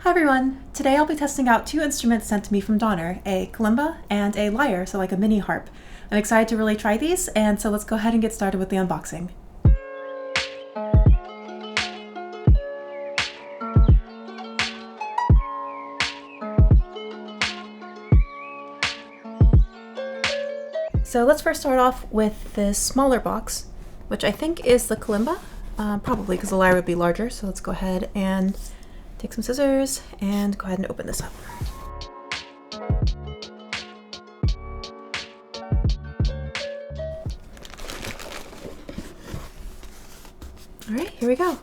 Hi everyone! Today I'll be testing out two instruments sent to me from Donner, a kalimba and a lyre, so like a mini harp. I'm excited to really try these, and so let's go ahead and get started with the unboxing. So let's first start off with this smaller box, which I think is the kalimba, probably because the lyre would be larger, so let's go ahead and take some scissors and go ahead and open this up. Alright, here we go.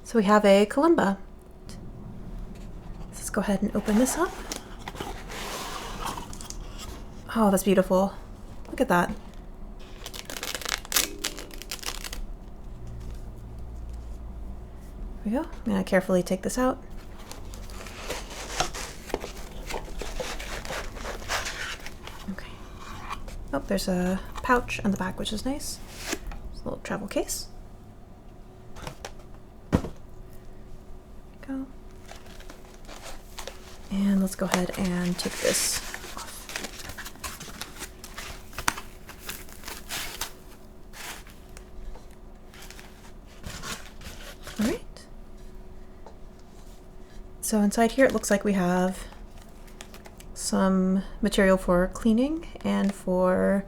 So we have a kalimba. Let's go ahead and open this up. Oh, that's beautiful. Look at that. There we go. I'm going to carefully take this out. Okay. Oh, there's a pouch on the back, which is nice. It's a little travel case. Go. And let's go ahead and take this off. All right. So inside here, it looks like we have some material for cleaning and for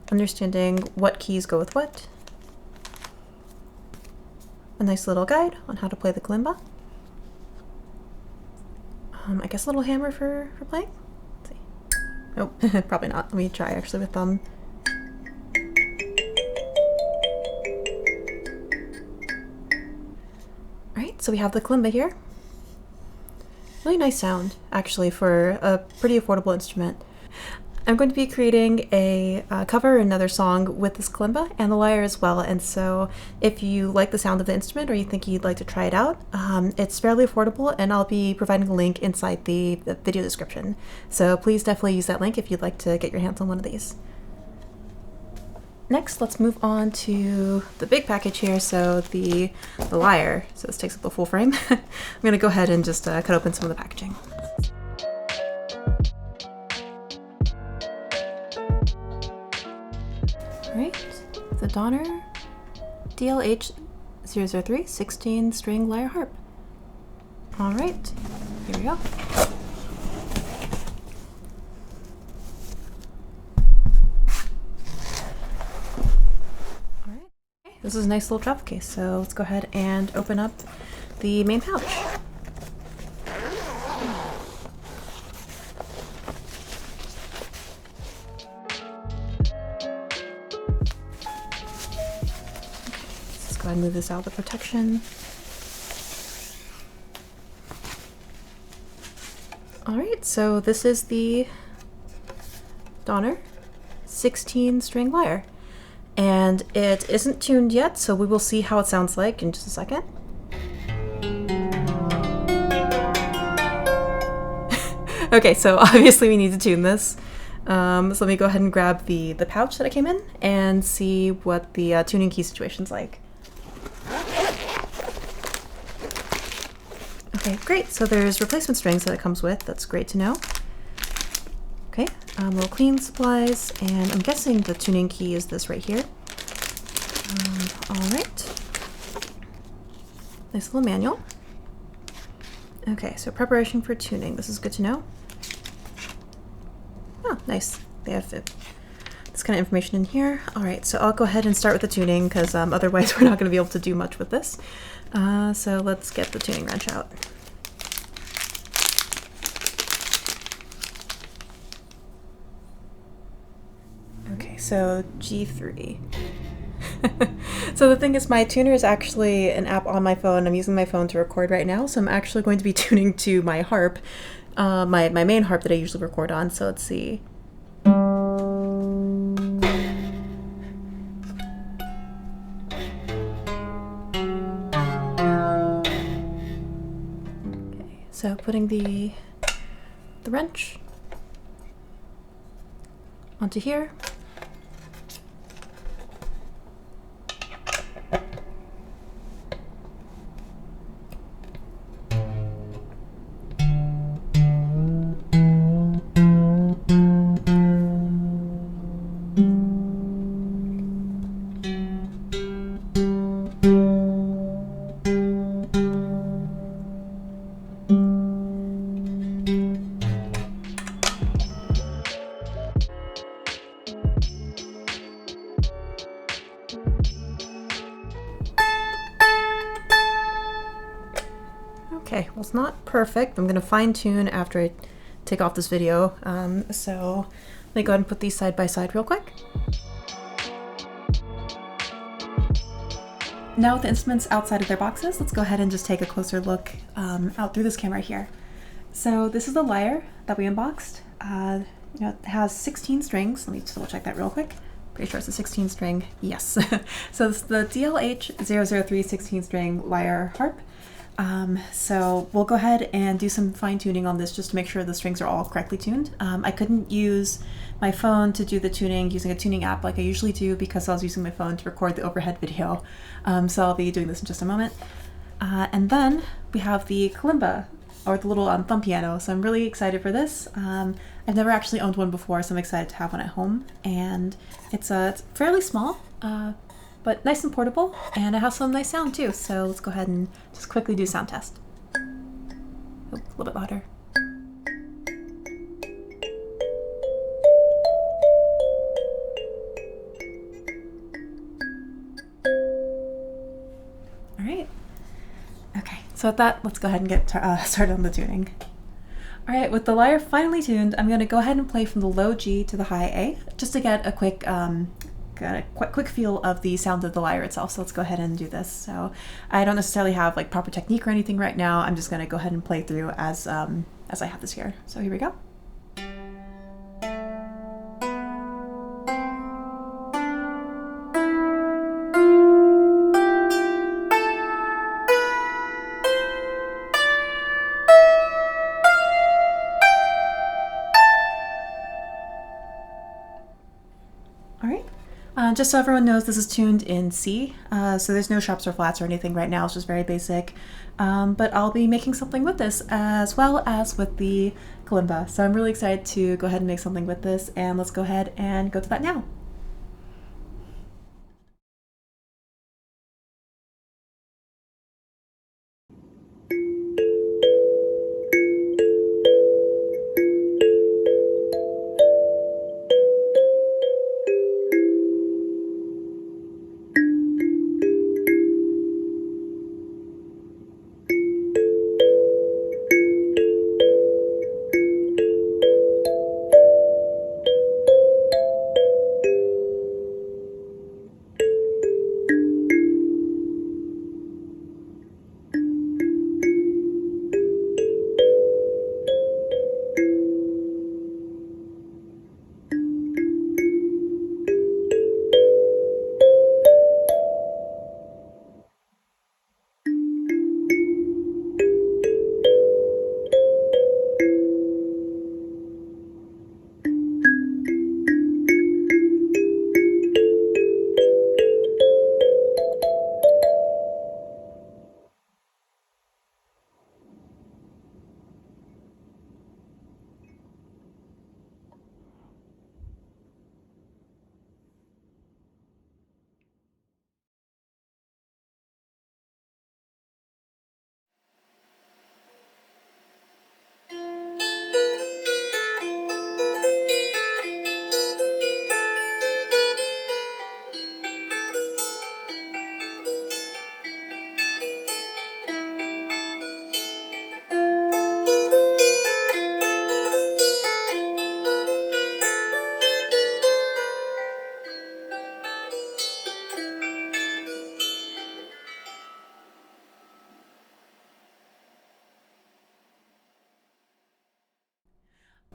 understanding what keys go with what. A nice little guide on how to play the kalimba. I guess a little hammer for playing. Let's see. Nope, probably not. Let me try actually with thumb. Alright, so we have the kalimba here. Really nice sound, actually, for a pretty affordable instrument. I'm going to be creating a cover, another song with this kalimba and the lyre as well, and so if you like the sound of the instrument or you think you'd like to try it out, it's fairly affordable, and I'll be providing a link inside the video description. So please definitely use that link if you'd like to get your hands on one of these. Next, let's move on to the big package here, so the lyre. So this takes up the full frame. I'm going to go ahead and just cut open some of the packaging. Alright, the Donner DLH-003 16-string lyre harp. Alright, here we go. Alright, this is a nice little travel case, so let's go ahead and open up the main pouch. Go ahead and move this out of the protection. Alright, so this is the Donner 16-string lyre. And it isn't tuned yet, so we will see how it sounds like in just a second. Okay, so obviously we need to tune this. So let me go ahead and grab the pouch that it came in and see what the tuning key situation's like. Okay, great. So there's replacement strings that it comes with. That's great to know. Okay, little clean supplies, and I'm guessing the tuning key is this right here. All right. Nice little manual. Okay, so preparation for tuning. This is good to know. Oh, nice. They have this kind of information in here. All right, so I'll go ahead and start with the tuning because otherwise we're not going to be able to do much with this. So let's get the tuning wrench out. Okay, so G3. So the thing is, my tuner is actually an app on my phone. I'm using my phone to record right now, so I'm actually going to be tuning to my harp, my main harp that I usually record on. So let's see. Okay, so putting the wrench onto here. Okay, well, it's not perfect. I'm going to fine tune after I take off this video. So let me go ahead and put these side by side real quick. Now with the instruments outside of their boxes, let's go ahead and just take a closer look out through this camera here. So this is the lyre that we unboxed. It has 16 strings. Let me just double check that real quick. Pretty sure it's a 16 string. Yes. So it's the DLH-003 16 string lyre harp. So we'll go ahead and do some fine tuning on this just to make sure the strings are all correctly tuned. I couldn't use my phone to do the tuning using a tuning app like I usually do because I was using my phone to record the overhead video. So I'll be doing this in just a moment. And then we have the kalimba, or the little thumb piano. So I'm really excited for this. I've never actually owned one before, so I'm excited to have one at home. And it's fairly small, but nice and portable, and it has some nice sound too. So let's go ahead and just quickly do a sound test. Oh, a little bit louder. All right. Okay, so with that, let's go ahead and get started on the tuning. All right, with the lyre finally tuned, I'm going to go ahead and play from the low G to the high A, just to get a quick feel of the sound of the lyre itself. So let's go ahead and do this. So I don't necessarily have like proper technique or anything right now. I'm just going to go ahead and play through as I have this here. So here we go. All right. Just so everyone knows, this is tuned in C, so there's no sharps or flats or anything right now. It's just very basic. But I'll be making something with this as well as with the kalimba. So I'm really excited to go ahead and make something with this, and let's go ahead and go to that now.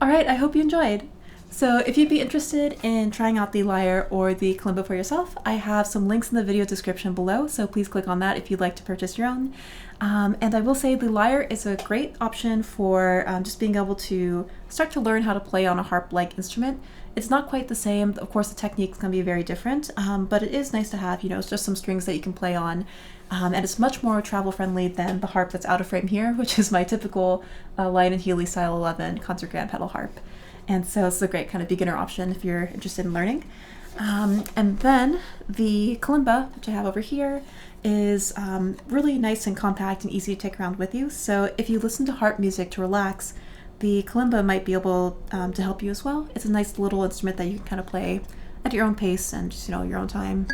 All right, I hope you enjoyed. So if you'd be interested in trying out the lyre or the kalimba for yourself, I have some links in the video description below, so please click on that if you'd like to purchase your own. And I will say the lyre is a great option for just being able to start to learn how to play on a harp-like instrument. It's not quite the same. Of course, the technique's going to be very different, but it is nice to have, it's just some strings that you can play on. And it's much more travel-friendly than the harp that's out of frame here, which is my typical Lion and Healy Style 11 concert grand pedal harp. And so it's a great kind of beginner option if you're interested in learning. And then the kalimba, which I have over here, is really nice and compact and easy to take around with you. So if you listen to harp music to relax, the kalimba might be able to help you as well. It's a nice little instrument that you can kind of play at your own pace and just, your own time.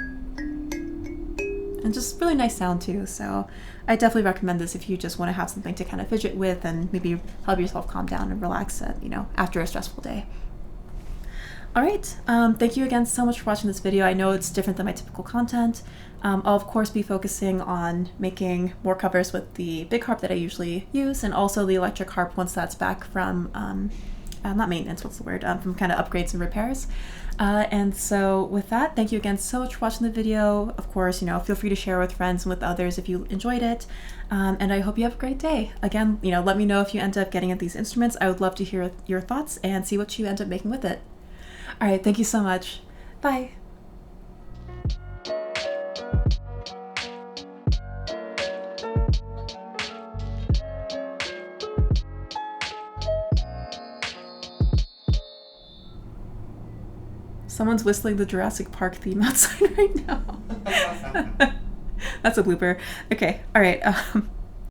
And just really nice sound too. So I definitely recommend this if you just want to have something to kind of fidget with and maybe help yourself calm down and relax at, after a stressful day. All right, thank you again so much for watching this video. I know it's different than my typical content. I'll of course be focusing on making more covers with the big harp that I usually use, and also the electric harp once that's back from, not maintenance, what's the word, from kind of upgrades and repairs. And so with that, thank you again so much for watching the video. Of course, feel free to share with friends and with others if you enjoyed it. And I hope you have a great day. Again, let me know if you end up getting at these instruments. I would love to hear your thoughts and see what you end up making with it. All right, thank you so much. Bye. Someone's whistling the Jurassic Park theme outside right now. That's a blooper. Okay, all right.